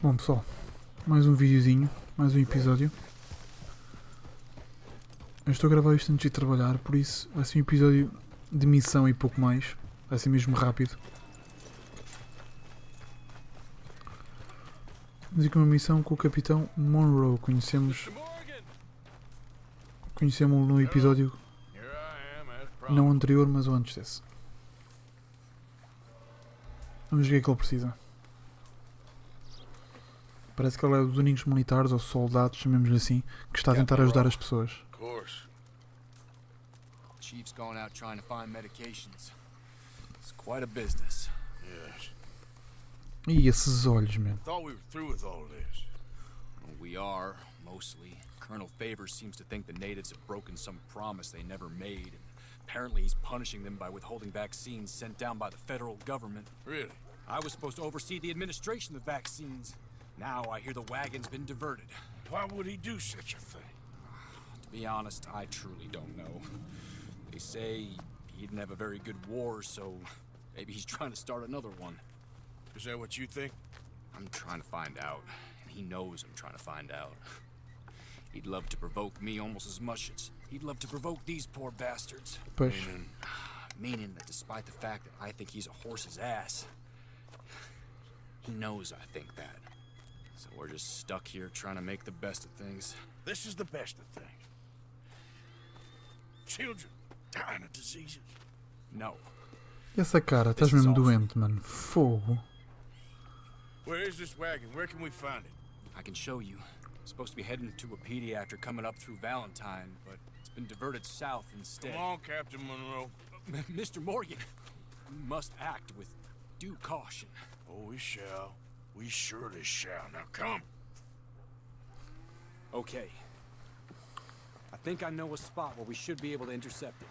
Bom pessoal, mais um videozinho, mais um episódio. Eu estou a gravar isto antes de trabalhar, por isso vai ser um episódio de missão e pouco mais. Vai ser mesmo rápido. Vamos aqui uma missão com o Capitão Monroe. Conhecemos-lo no episódio não anterior, mas o antes desse. Vamos ver o que é que ele precisa. Parece que ele é dos únicos militares ou soldados, chamemos assim, que está a tentar ajudar as pessoas. Chief's going out trying to find medications. It's quite a business. Yes. E esses olhos, man. Thought we were through with all this. We are, mostly. Colonel Favors seems to think the natives have broken some promise they never made. And apparently he's punishing them by withholding vaccines sent down by the federal government. Really? I was supposed to oversee the administration of the vaccines. Now I hear the wagon's been diverted. Why would he do such a thing? To be honest, I truly don't know. They say he didn't have a very good war, so maybe he's trying to start another one. Is that what you think? I'm trying to find out, and he knows I'm trying to find out. He'd love to provoke me almost as much as he'd love to provoke these poor bastards. Pois. Meaning that despite the fact that I think he's a horse's ass, he knows I think that. So we're just stuck here trying to make the best of things. This is the best of things. Children dying of diseases. No. E essa cara, estás mesmo doente, mano. Fogo. Where is this wagon? Where can we find it? I can show you. Supposed to be heading to a pediatric coming up through Valentine, but it's been diverted south instead. Come on, Captain Monroe. Mr. Morgan, we must act with due caution. Oh, we shall. We surely shall. Now come. Okay. I think I know a spot where we should be able to intercept it.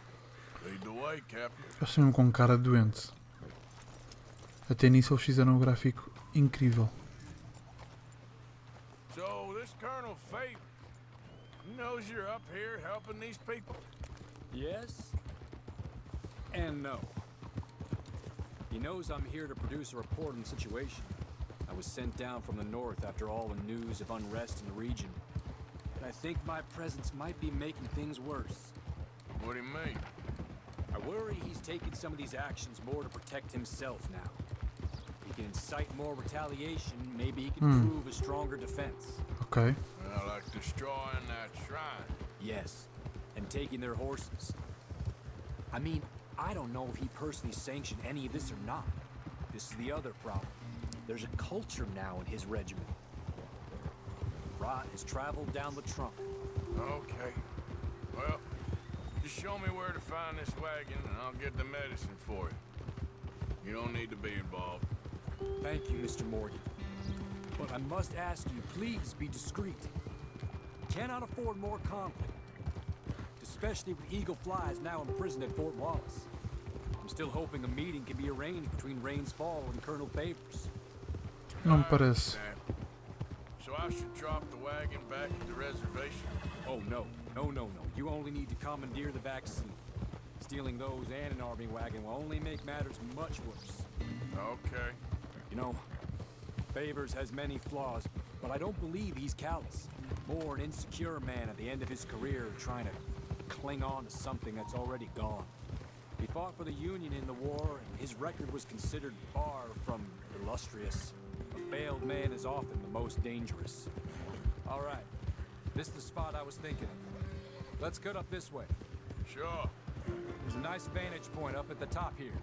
Lead the way, Captain. Eles mesmo com cara de doente. Até nisso eles fizeram um gráfico incrível. So, this Colonel Favor, he knows you're up here helping these people? Yes and no. He knows I'm here to produce a report on the situation. I was sent down from the north after all the news of unrest in the region. But I think my presence might be making things worse. What do you mean? I worry he's taking some of these actions more to protect himself now. He can incite more retaliation, maybe he can prove a stronger defense. Ok. Well, like destroying that shrine. Yes, and taking their horses. I mean, I don't know if he personally sanctioned any of this or not. This is the other problem. There's a culture now in his regiment. Rot has traveled down the trunk. Okay. Well, just show me where to find this wagon and I'll get the medicine for you. You don't need to be involved. Thank you, Mr. Morgan. But I must ask you, please be discreet. Cannot afford more conflict. Especially with Eagle Flies now imprisoned at Fort Wallace. I'm still hoping a meeting can be arranged between Rains Fall and Colonel Favors. Não me parece. So I should drop the wagon back at the reservation? Oh, no. No. You only need to commandeer the vaccine. Stealing those and an army wagon will only make matters much worse. Okay. You know, Favors has many flaws, but I don't believe he's callous. More an insecure man at the end of his career trying to cling on to something that's already gone. He fought for the Union in the war, and his record was considered far from illustrious. A failed man is often the most dangerous. All right, this is the spot I was thinking of. Let's cut up this way. Sure. There's a nice vantage point up at the top here.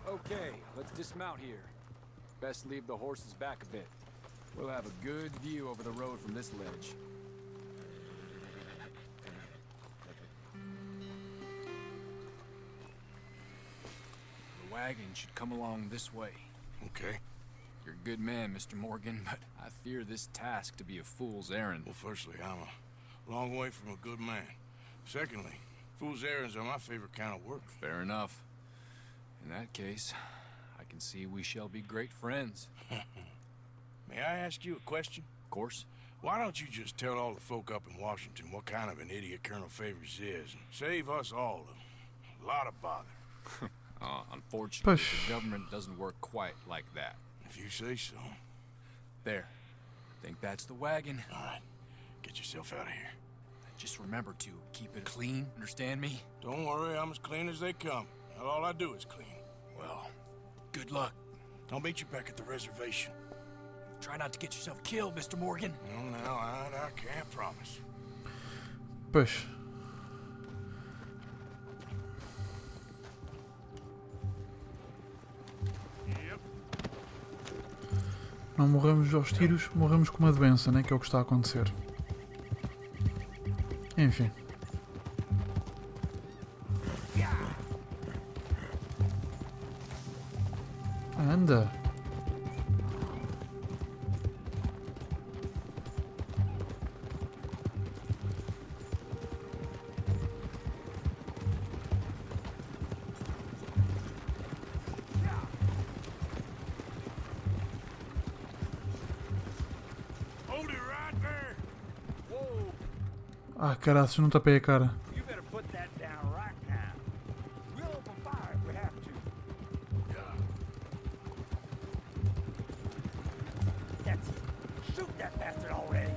Okay, let's dismount here. Best leave the horses back a bit. We'll have a good view over the road from this ledge. The wagon should come along this way. Okay. You're a good man, Mr. Morgan, but I fear this task to be a fool's errand. Well, firstly, I'm a long way from a good man. Secondly, fool's errands are my favorite kind of work. Fair enough. In that case, I can see we shall be great friends. May I ask you a question? Of course. Why don't you just tell all the folk up in Washington what kind of an idiot Colonel Favors is, and save us all A lot of bother. Unfortunately, Push. the government doesn't work quite like that. If you say so. There. I think that's the wagon. All right. Get yourself out of here. Just remember to keep it clean, understand me? Don't worry, I'm as clean as they come. Now, all I do is clean. Well, good luck. I'll meet you back at the reservation. Try not to get yourself killed, Mr. Morgan. No, no, I can't promise. Pois. Yep. Não morremos aos tiros, morremos com uma doença, né? Que é o que está a acontecer. Enfim. Anda. Hold it right there. Whoa. Ah, caraças, não tapei a cara. You better put that down right now. We'll open fire if we have to. Yeah. That's it. Shoot that bastard already.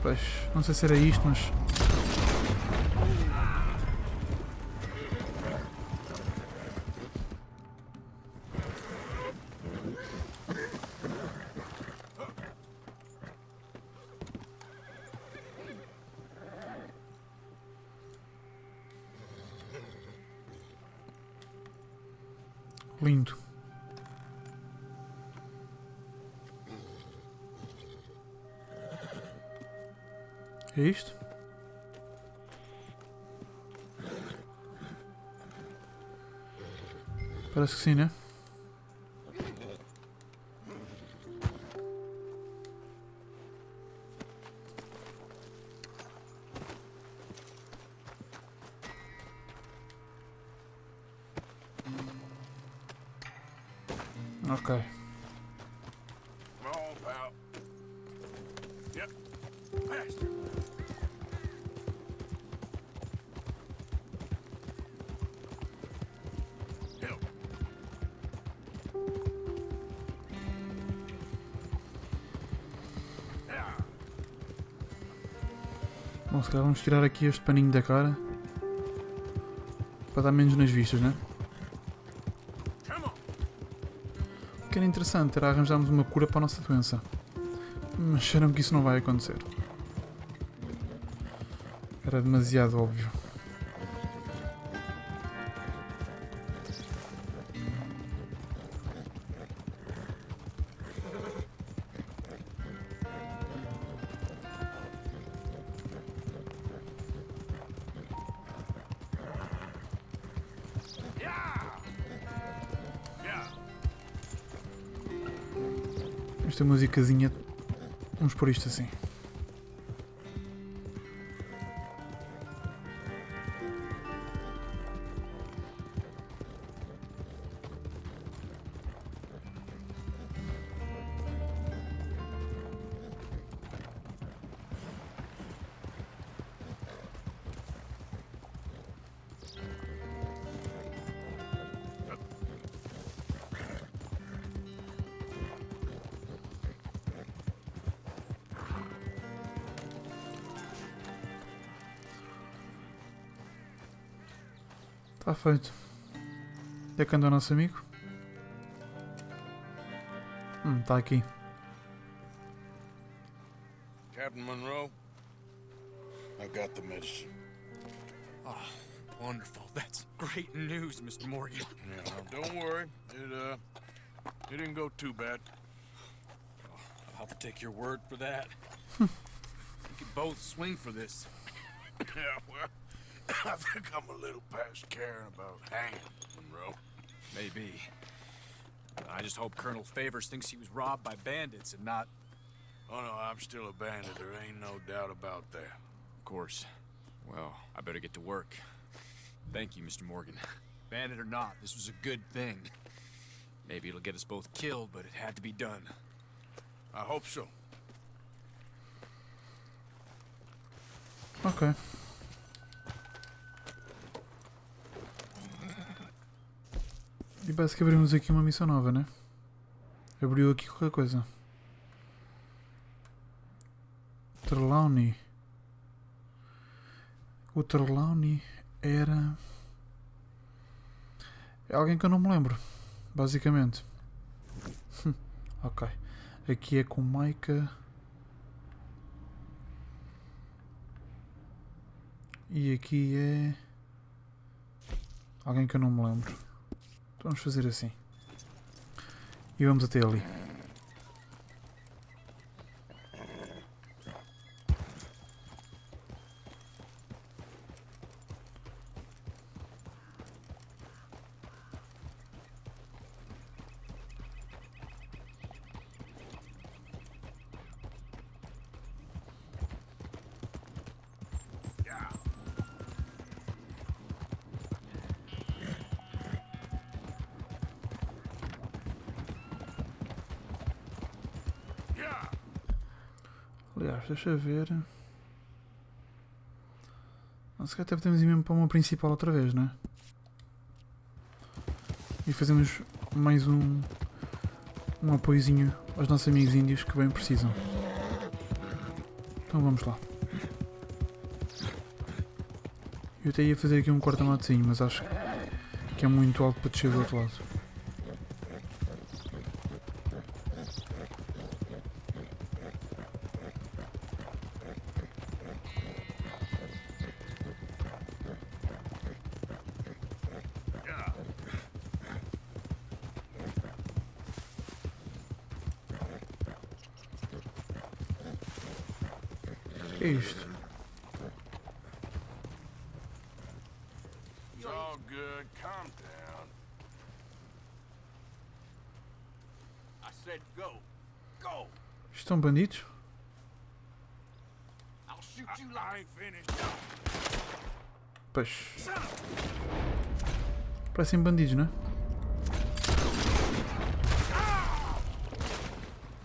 Pois, não sei se era isto, mas... Lindo. É isto? Parece que sim, né? Ok. Come on, pal. Yep. Faster. Help. Yeah. Bom, se calhar vamos tirar aqui este paninho da cara. Para dar menos nas vistas, né? Come on. O que era interessante era arranjarmos uma cura para a nossa doença. Mas disseram que isso não vai acontecer. Era demasiado óbvio. Yeah. Yeah. Esta musicazinha. Vamos pôr isto assim. Está feito. Onde é que anda o nosso amigo? Está aqui. Captain Monroe, I got the medicine. Oh, wonderful. That's great news, Mr. Morgan. Yeah, now don't worry. It didn't go too bad. I'll have to take your word for that. We could both swing for this. Yeah, well, I think I'm a little past caring about hanging, Monroe. Maybe. I just hope Colonel Favors thinks he was robbed by bandits and not... Oh no, I'm still a bandit. There ain't no doubt about that. Of course. Well, I better get to work. Thank you, Mr. Morgan. Bandit or not, this was a good thing. Maybe it'll get us both killed, but it had to be done. I hope so. Ok. E parece que abrimos aqui uma missão nova, né? Abriu aqui qualquer coisa. Trelawney. O Trelawney era... é alguém que eu não me lembro, basicamente. Ok. Aqui é com Micah. E aqui é... alguém que eu não me lembro. Então vamos fazer assim. E vamos até ali. Aliás, deixa eu ver. Não, se calhar até podemos ir mesmo para uma principal outra vez, né? E fazemos mais um apoiozinho aos nossos amigos índios que bem precisam. Então vamos lá. Eu até ia fazer aqui um corta-matezinho, mas acho que é muito alto para descer do outro lado. O que é isto? It's all good. Calm down. I said go. Go. Isto são bandidos? I'll shoot you I like ain't finished. Pois. Parecem bandidos, não é?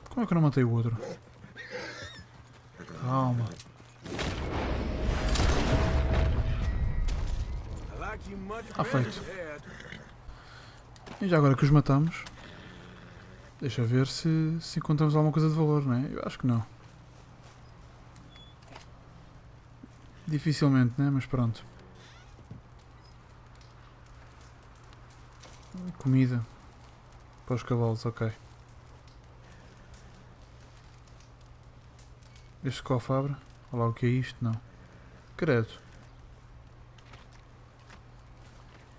Como é que eu não matei o outro? Calma. I like you much Está better feito. dead. E já agora que os matamos, deixa ver se encontramos alguma coisa de valor, não é? Eu acho que não. Dificilmente, né? Mas pronto. Comida. Para os cavalos, ok. Este cofre abre. Olha lá o que é isto, não. Credo.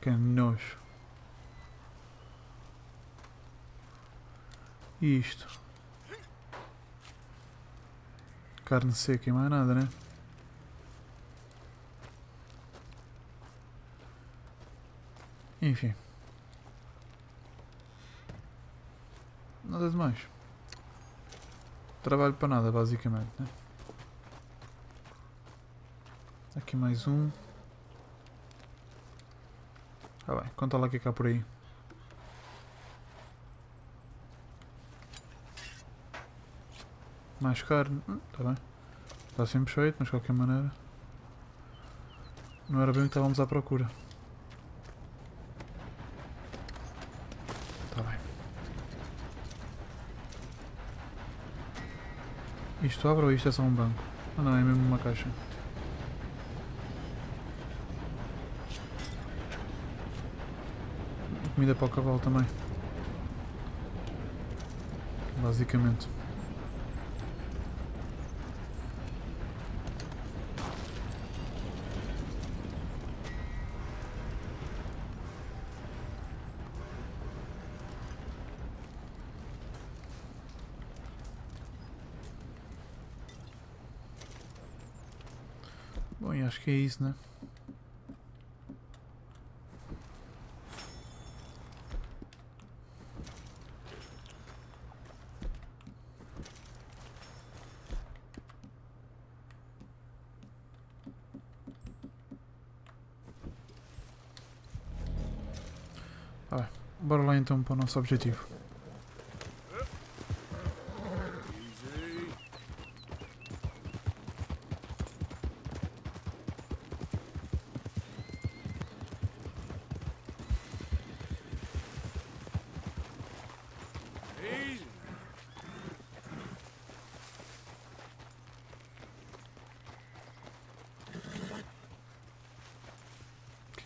Que nojo. E isto? Carne seca e mais nada, né? Enfim. Nada de mais. Trabalho para nada, basicamente, né? Aqui mais um. Ah bem, conta lá o que é que há por aí. Mais carne. Está bem. Está sempre feito, mas de qualquer maneira. Não era bem o que estávamos à procura. Está bem. Isto abre ou isto é só um banco? Ah não, é mesmo uma caixa. Comida para o cavalo também. Basicamente. Bom, e acho que é isso, né? Bora lá então para o nosso objetivo. Easy.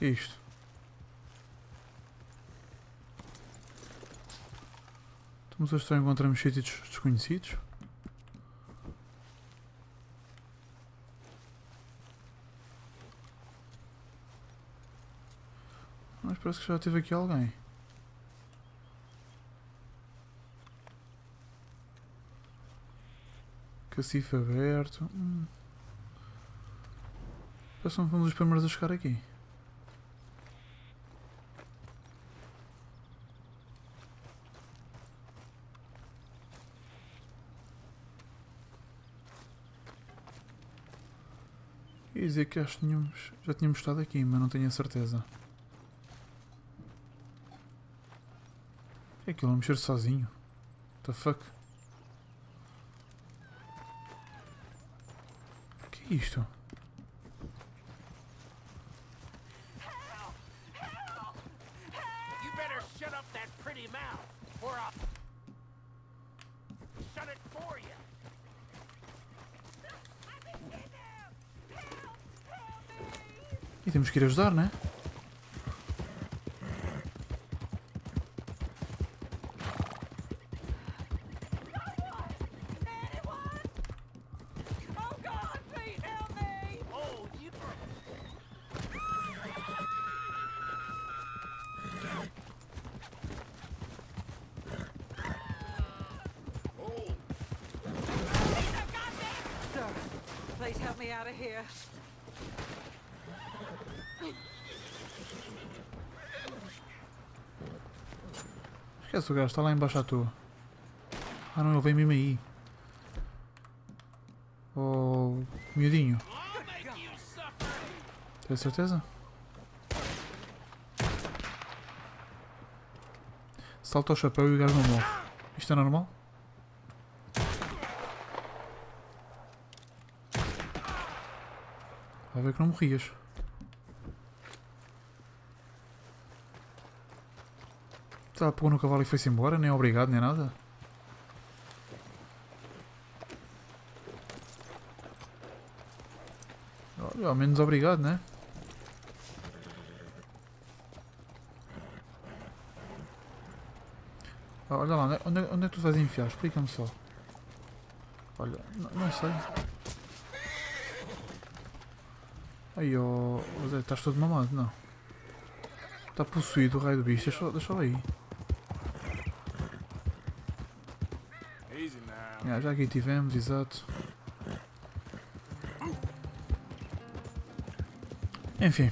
Que é isto? Estamos hoje só encontramos sítios desconhecidos. Mas parece que já teve aqui alguém. Cacifo aberto. Parece que não fomos os primeiros a chegar aqui. Ia dizer que acho que já tínhamos estado aqui, mas não tenho a certeza. O que é aquilo? A mexer sozinho? What the fuck? O que é isto? You better shut up that pretty mouth, or I'll shut it for you. E temos que ir ajudar, né? Please help me out of here. Esquece, o gajo está lá embaixo à toa. Ah não, ele vem mesmo aí. Oh, miudinho. Tem certeza? Salta o chapéu e o gajo não morre. Isto é normal? Vai ver que não morrias. Tá, pegou no cavalo e foi-se embora, nem obrigado, nem nada. Olha, ao menos obrigado, né? Olha lá, onde é que tu vais enfiar? Explica-me só. Olha, não sei. Aí, ó, Zé, estás todo mamado, não? Está possuído o raio do bicho, deixa-o aí. Já aqui tivemos, exato. Enfim.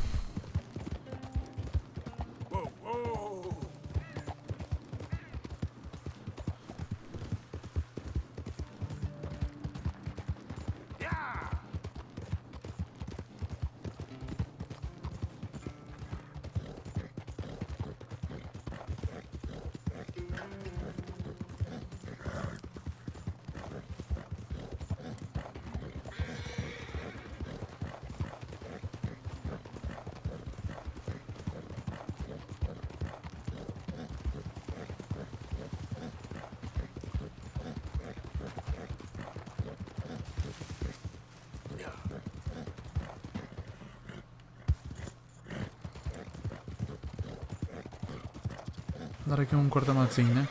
Dar aqui um corta-matezinho, né?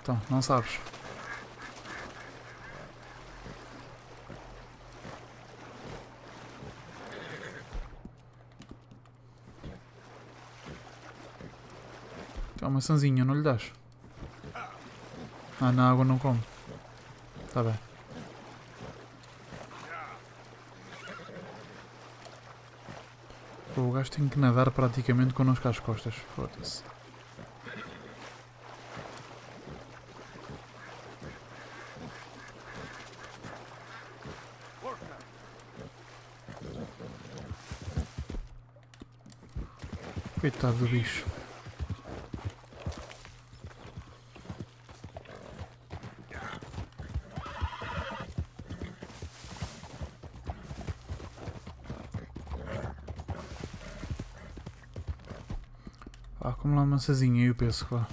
Então, não sabes. Tem uma maçãzinha, não lhe das? Ah, na água não come. Tá bem. O gajo tem que nadar praticamente connosco às costas. Foda-se. Coitado do bicho. Ah, como lá uma maçãzinha aí eu penso, vá.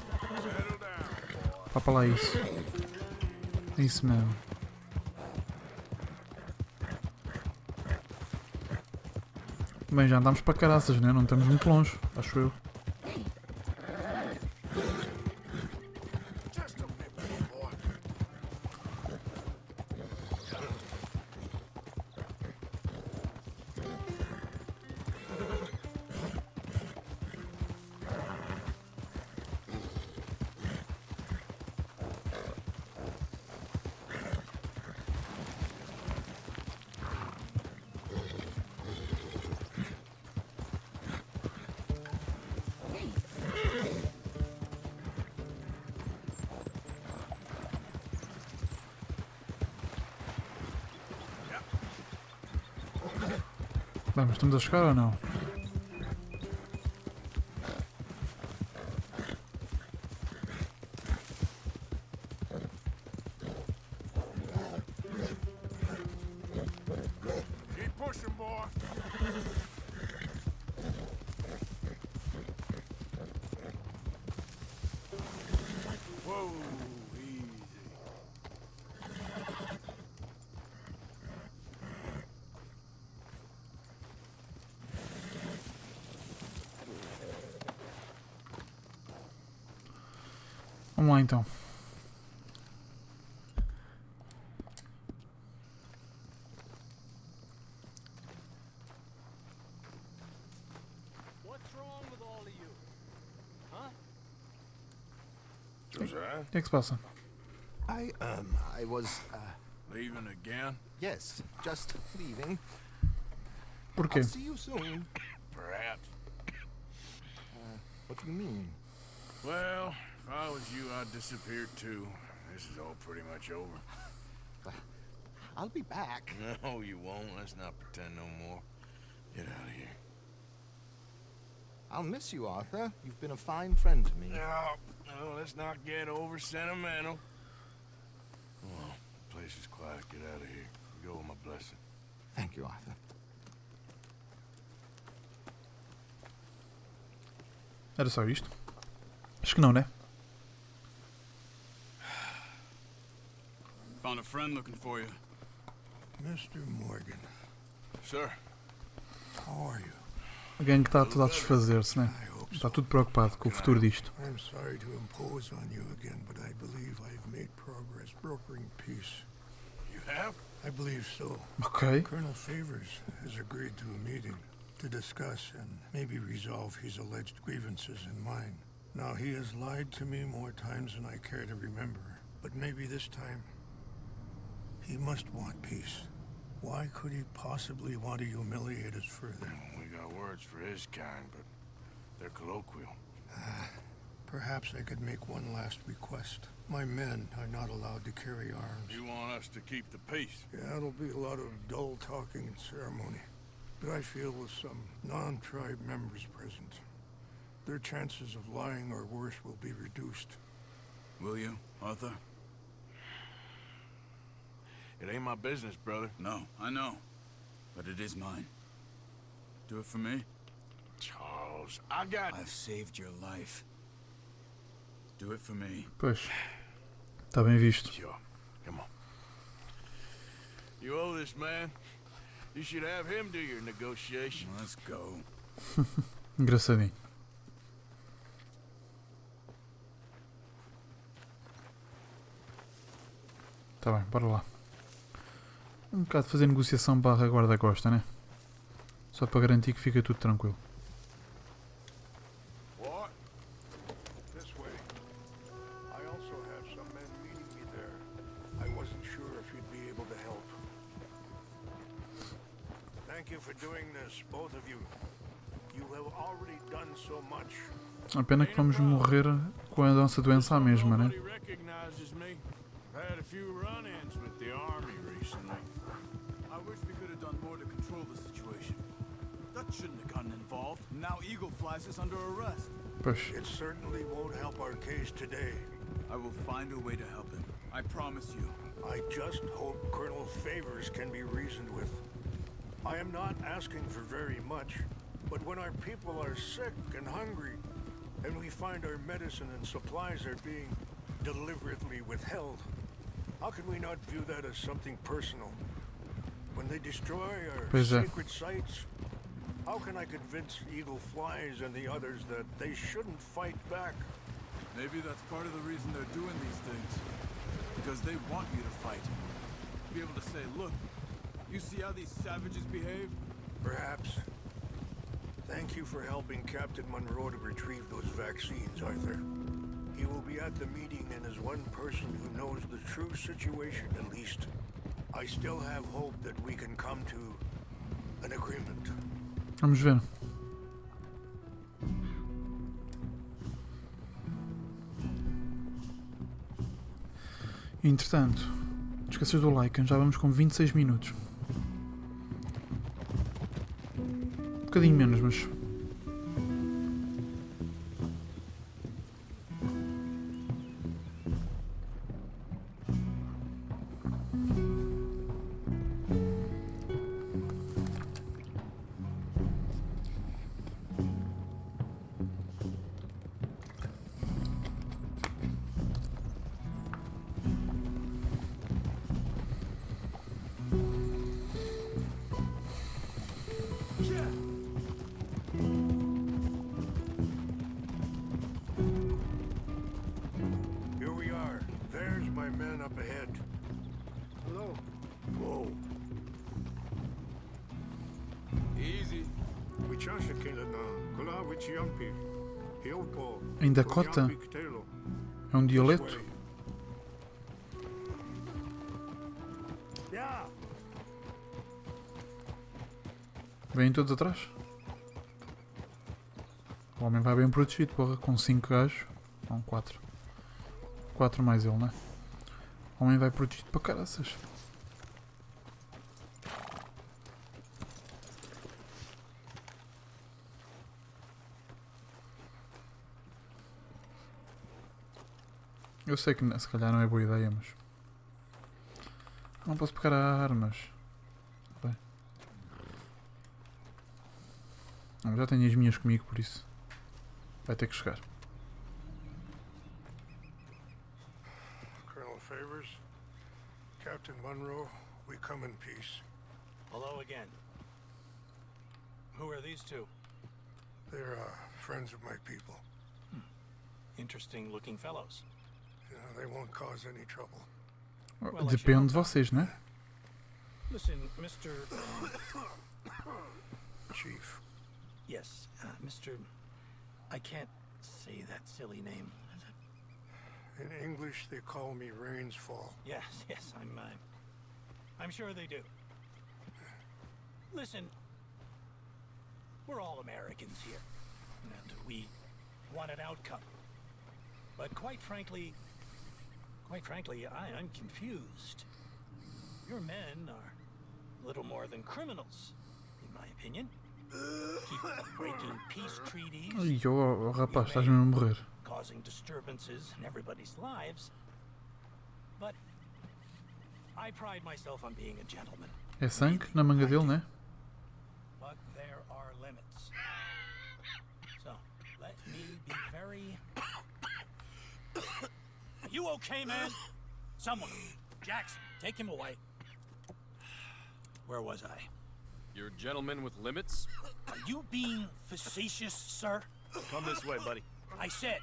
Vá para lá isso. É isso mesmo. Bem, já andámos para caraças, né? Não estamos muito longe, acho eu. Just a minute, boy. Bem, mas estamos a chegar ou não? Keep pushing, boy. Whoa, easy. Vamos lá então. What's wrong with all of you? Huh? Josiah, O que é que se passa? I was, leaving again? yes, just leaving. Porquê? I'll see you soon. Perhaps. What do you mean? Well, if I was you, I'd disappear too. This is all pretty much over. I'll be back. No, you won't. Let's not pretend no more. Get out of here. I'll miss you, Arthur. You've been a fine friend to me. No, let's not get over sentimental. Well, the place is quiet. Get out of here. You go with my blessing. Thank you, Arthur. Era só isto? Acho que não, né? Found a friend looking for you. Mr. Morgan. Sir. How are you? Alguém que está tudo a desfazer-se, né? I hope Está so. tudo preocupado com o futuro disto. I'm sorry to impose on you again, but I believe I've made progress brokering peace. You have? I believe so. Ok. Colonel Favors has agreed to a meeting to discuss and maybe resolve his alleged grievances and mine. Now, he has lied to me more times than I care to remember, but maybe this time he must want peace. Why could he possibly want to humiliate us further? We got words for his kind, but they're colloquial. Perhaps I could make one last request. My men are not allowed to carry arms. You want us to keep the peace? Yeah, it'll be a lot of dull talking and ceremony. But I feel with some non-tribe members present, their chances of lying or worse will be reduced. Will you, Arthur? It ain't my business, brother. No, I know. But it is mine. Do it for me? Charles, I got... I've saved your life. Do it for me. Pois. Está bem visto. Sure. Come on. You owe this man. You should have him do your negotiation. Let's go. Engraçadinho. Tá bem, bora lá. Um bocado de fazer negociação barra guarda-costa, né? Só para garantir que fica tudo tranquilo. What? This way. I also have some men meeting me there. I wasn't sure if you'd be able to help. Thank you for doing this, both of you. You have already done so much. A pena que vamos morrer com a nossa doença à mesma, né? Nobody recognizes me. I've had a few run-ins with the army recently. I wish we could have done more to control the situation. Dutch shouldn't have gotten involved. Now Eagle flies us under arrest. Pois. It certainly won't help our case today. I will find a way to help him. I promise you. I just hope Colonel Favors can be reasoned with. I am not asking for very much, but when our people are sick and hungry, and we find our medicine and supplies are being deliberately withheld, how can we not view that as something personal? When they destroy our Pois é. sacred sites, How can I convince Eagle Flies and the others that they shouldn't fight back? Maybe that's part of the reason they're doing these things. Because they want you to fight. Be able to say, look, you see how these savages behave? Perhaps. Thank you for helping Captain Monroe to retrieve those vaccines, Arthur. He will be at the meeting and is one person who knows the true situation, at least. I still have hope that we can come to an agreement. Vamos ver. Entretanto, esqueças do like, já vamos com 26 minutos. Um bocadinho menos, mas... Here we are. There's my man up ahead. Hello. Whoa. Easy. Em Dakota? É um dialeto? Yeah. Vêm todos atrás? O homem vai bem protegido, porra, com 5 gajos. Não, 4. 4 mais ele, né? O homem vai protegido para caraças. Eu sei que se calhar não é boa ideia, mas... Não posso pegar armas. Bem. Não, já tenho as minhas comigo, por isso. Vai ter que chegar. Colonel Favors, Captain Monroe, we come in peace. Hello again. Who are these two? They're friends of my people. Interesting looking fellows. They won't cause any trouble. Well, Depende de vocês, né? Listen, Mr. Chief. Yes, Mr. I can't say that silly name. In English, they call me Rains Fall. Yes, I'm sure they do. Listen, we're all Americans here, and we want an outcome. But quite frankly, I'm confused. Your men are a little more than criminals, in my opinion. Keep breaking peace treaties. Ai, oh, rapaz, estás mesmo a morrer. Causing disturbances in everybody's lives. But I pride myself on being a gentleman. É sangue na manga dele, né? But there are limits. So, let me be very... Are you okay, man? Someone. Jackson, take him away. Where was I? You're a gentleman with limits? Are you being facetious, sir? Come this way, buddy. I said,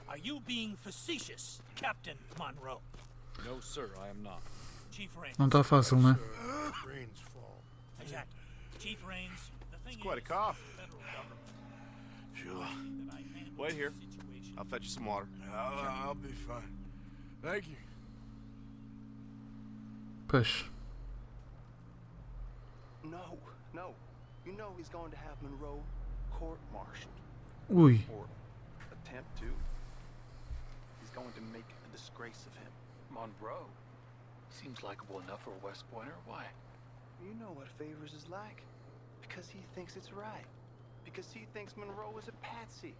are you being facetious, Captain Monroe? No, sir, I am not. Chief Rains. Não está fácil, né? Rains Fall. Exactly. Chief Rains, the thing It's quite a is, cough. the federal government Sure. that I handle Wait here. the situation. I'll fetch you some water. I'll be fine. Thank you. Pois. No. You know he's going to have Monroe court-martialed. Ui. Or attempt to. He's going to make a disgrace of him. Monroe? Seems likable enough for a West Pointer. Why? You know what Favors is like. Because he thinks it's right. Because he thinks Monroe is a patsy.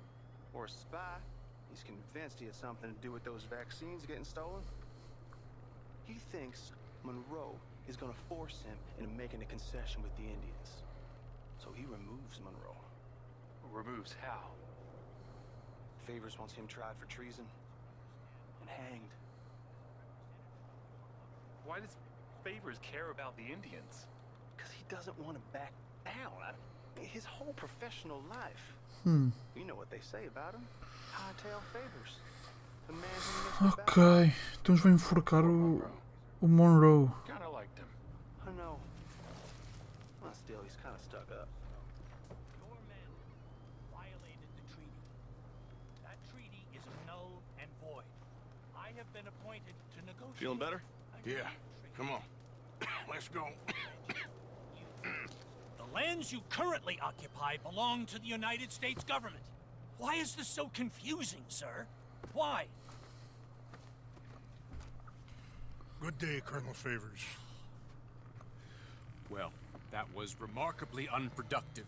Or a spy. He's convinced he has something to do with those vaccines getting stolen. He thinks Monroe is going to force him into making a concession with the Indians. So he removes Monroe. Removes how? Favors wants him tried for treason and hanged. Why does Favors care about the Indians? Because he doesn't want to back down. His whole professional life. You know what they say about him. Hightail favors. The man who missed the battle. Ok, então eles vão enforcar o Monroe. Kinda liked him. I know. Well, still, he's kind of stuck up. Your men violated the treaty. That treaty is null and void. I have been appointed to negotiate. Feeling better? Yeah. Come on. Let's go. The lands you currently occupy belong to the United States government. Why is this so confusing, sir? Why? Good day, Colonel Favors. Well, that was remarkably unproductive.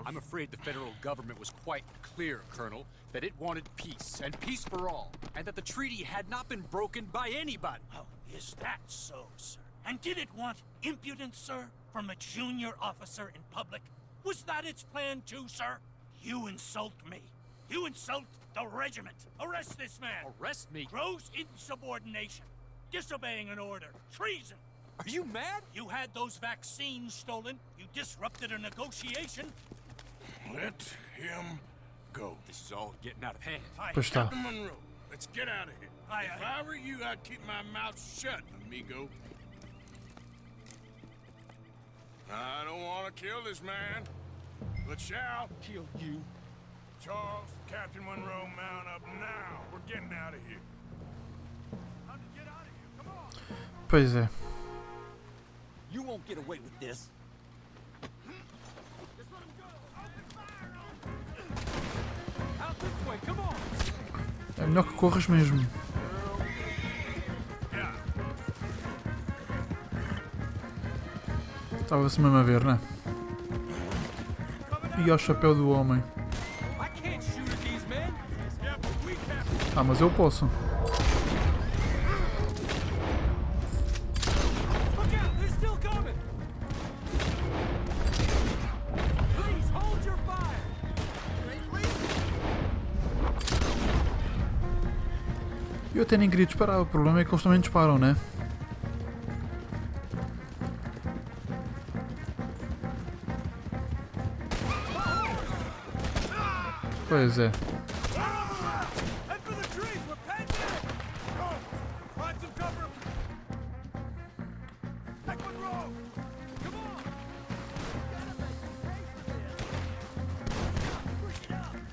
I'm afraid the federal government was quite clear, Colonel, that it wanted peace, and peace for all, and that the treaty had not been broken by anybody. Oh, is that so, sir? And did it want impudence, sir, from a junior officer in public? Was that its plan too, sir? You insult me. You insult the regiment. Arrest this man. Arrest me? Gross insubordination. Disobeying an order. Treason. Are you mad? You had those vaccines stolen. You disrupted a negotiation. Let him go. This is all getting out of hand. Pois está. Captain Monroe, let's get out of here. If I were you, I'd keep my mouth shut, amigo. I don't want to kill this man, but shall Kill you. Charles, Captain Monroe, mount up now. We're getting out of here. Time to get out of here. Come on. Pois é. You won't get away with this. Just let him go. Open fire on him. Out this way, come on. É melhor que corras mesmo. Estava-se mesmo a ver, né? E ao chapéu do homem. I can't shoot at these men. Yeah, but we can't. Ah, mas eu posso. Look out, they're still coming. Please hold your fire. Eu até nem queria disparar, o problema é que eles também disparam, né? Pois é. Head for the trees. We're pegged in. Go. Find some cover. Take Monroe. Come on.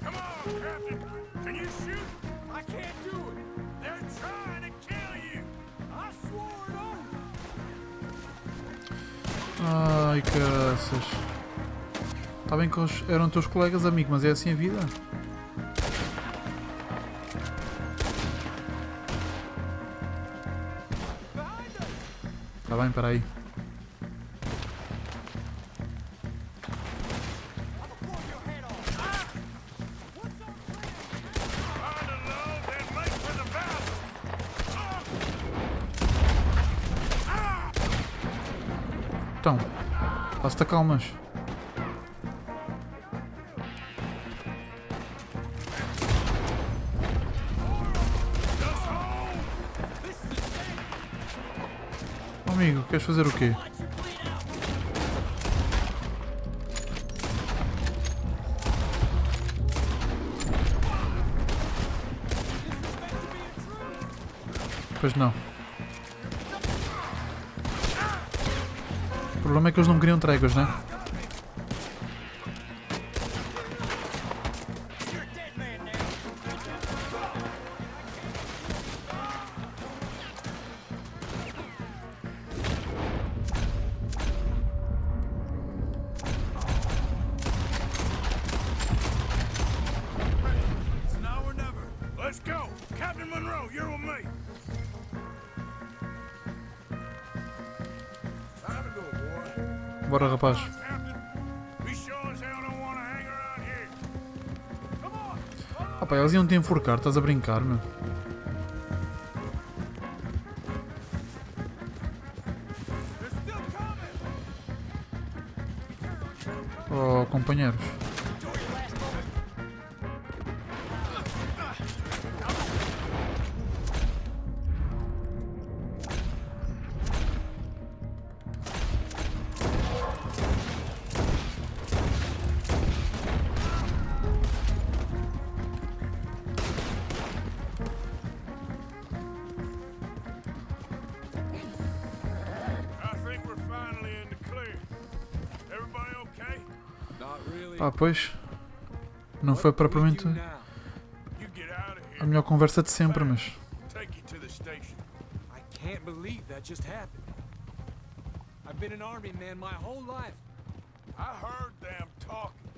Come on, Captain. Can you shoot? I can't do it. They're trying to kill you. I swore it on. Ai, caraças. Está bem que eles eram teus colegas, amigo, mas é assim a vida. Está bem, espera aí. Find a load, then make for the battle. Então, basta calmas. Amigo, queres fazer o quê? Pois não. O problema é que eles não queriam tréguas, né? It's now or never. Let's go. Captain Monroe, you're with me. Time to go, boy. Bora, rapaz. Captain, we sure as hell don't want to hang around here. Come on. Ah pá, eles iam te enforcar, estás a brincar, meu? They're still coming. Oh, companheiros. Pá, pois. Não foi propriamente You get out of here. a melhor conversa de sempre, mas... Take you to the station. I can't believe that just happened. I've been an army man my whole life. I heard them talking.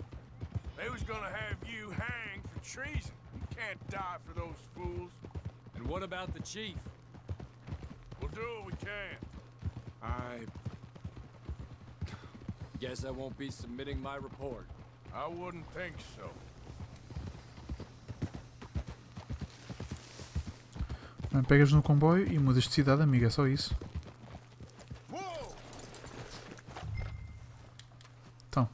They was gonna have you hanged for treason. You can't die for those fools. And what about the chief? We'll do what we can. I guess I won't be submitting my report. I wouldn't think so. Bem, pegas no comboio e mudas de cidade, amiga, é só isso. Whoa! Então.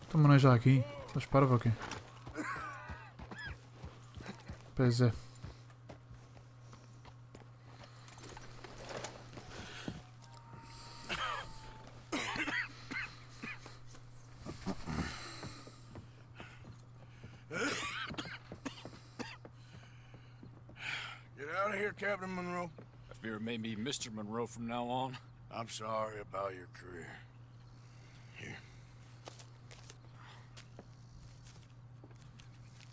Estamos nós já aqui. Estás parvo ou quê? Pois é. Get out of here, Captain Monroe. I fear it may be Mr. Monroe from now on. I'm sorry about your career. Here.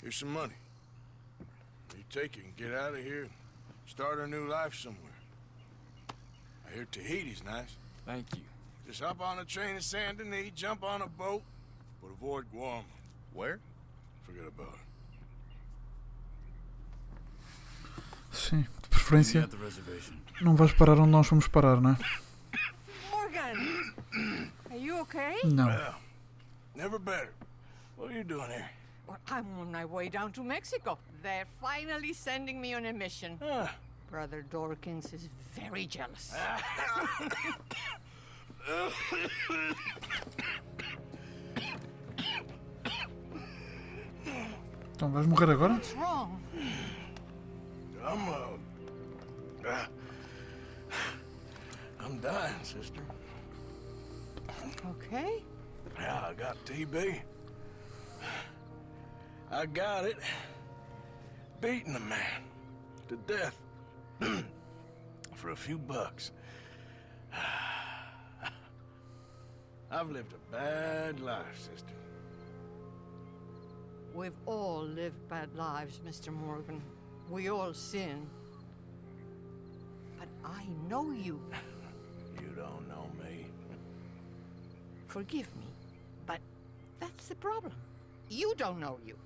Here's some money. You take it and get out of here and start a new life somewhere. I hear Tahiti's nice. Thank you. Just hop on a train to Saint Denis, jump on a boat, but avoid Guam. Where? Forget about it. Sim, de preferência. At the reservation. Não vais parar onde nós fomos parar, não é? Morgan! Are you okay? Não. Well, never better. What are you doing here? Well, I'm on my way down to Mexico. They're finally sending me on a mission. Ah. Brother Dorkins is very jealous. Então vais morrer agora? What's wrong? I'm dying, sister. Okay. Yeah, I got TB. I got it. Beating a man to death for a few bucks. I've lived a bad life, sister. We've all lived bad lives, Mr. Morgan. We all sin. But I know you. You don't know me. Forgive me, but that's the problem. You don't know you.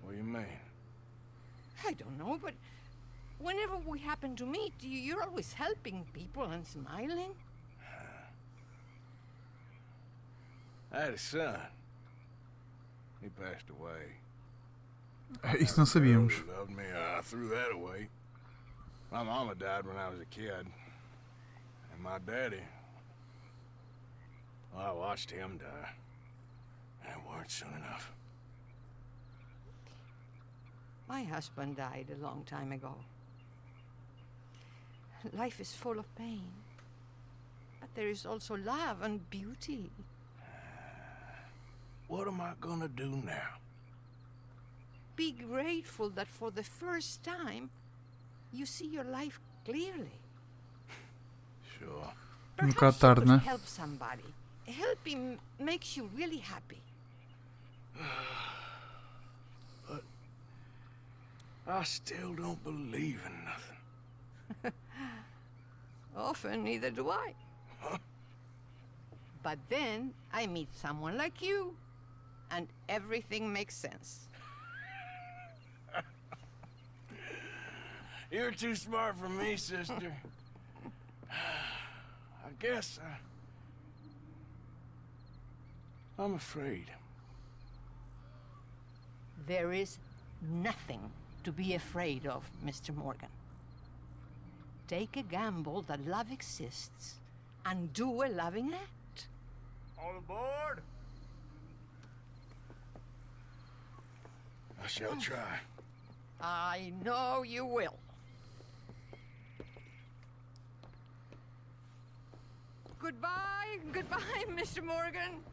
What do you mean? I don't know, but whenever we happen to meet, you're always helping people and smiling. I had a son. He passed away. Isso não sabíamos. He loved me. I threw that away. My mama died when I was a kid. And my daddy, well, I watched him die. And it weren't soon enough. My husband died a long time ago. Life is full of pain. But there is also love and beauty. What am I gonna do now? Be grateful that for the first time, you see your life clearly. Sure. Um bocado Perhaps you tarde, could né? help somebody. Helping makes you really happy. But I still don't believe in nothing. Often, neither do I. Huh? But then I meet someone like you, and everything makes sense. You're too smart for me, sister. I guess I'm afraid. There is nothing to be afraid of, Mr. Morgan. Take a gamble that love exists and do a loving act. All aboard? I shall try. I know you will. Goodbye, goodbye, Mr. Morgan.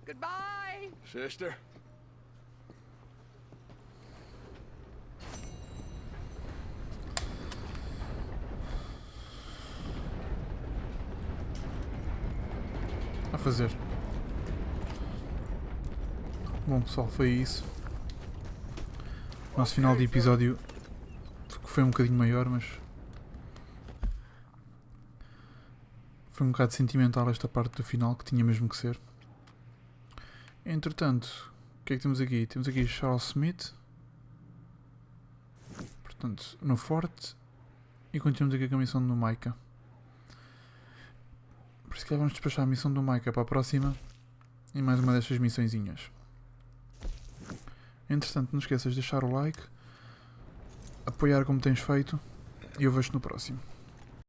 Goodbye. Sister? A fazer. Bom pessoal, foi isso. Nosso final de episódio foi um bocadinho maior, mas foi um bocado sentimental esta parte do final, que tinha mesmo que ser. Entretanto, o que é que temos aqui? Temos aqui Charles Smith, portanto, no forte, e continuamos aqui com a missão do Micah. Por isso que vamos despachar a missão do Micah para a próxima, e mais uma destas missõezinhas. Entretanto, não esqueças de deixar o like, apoiar como tens feito, e eu vejo-te no próximo.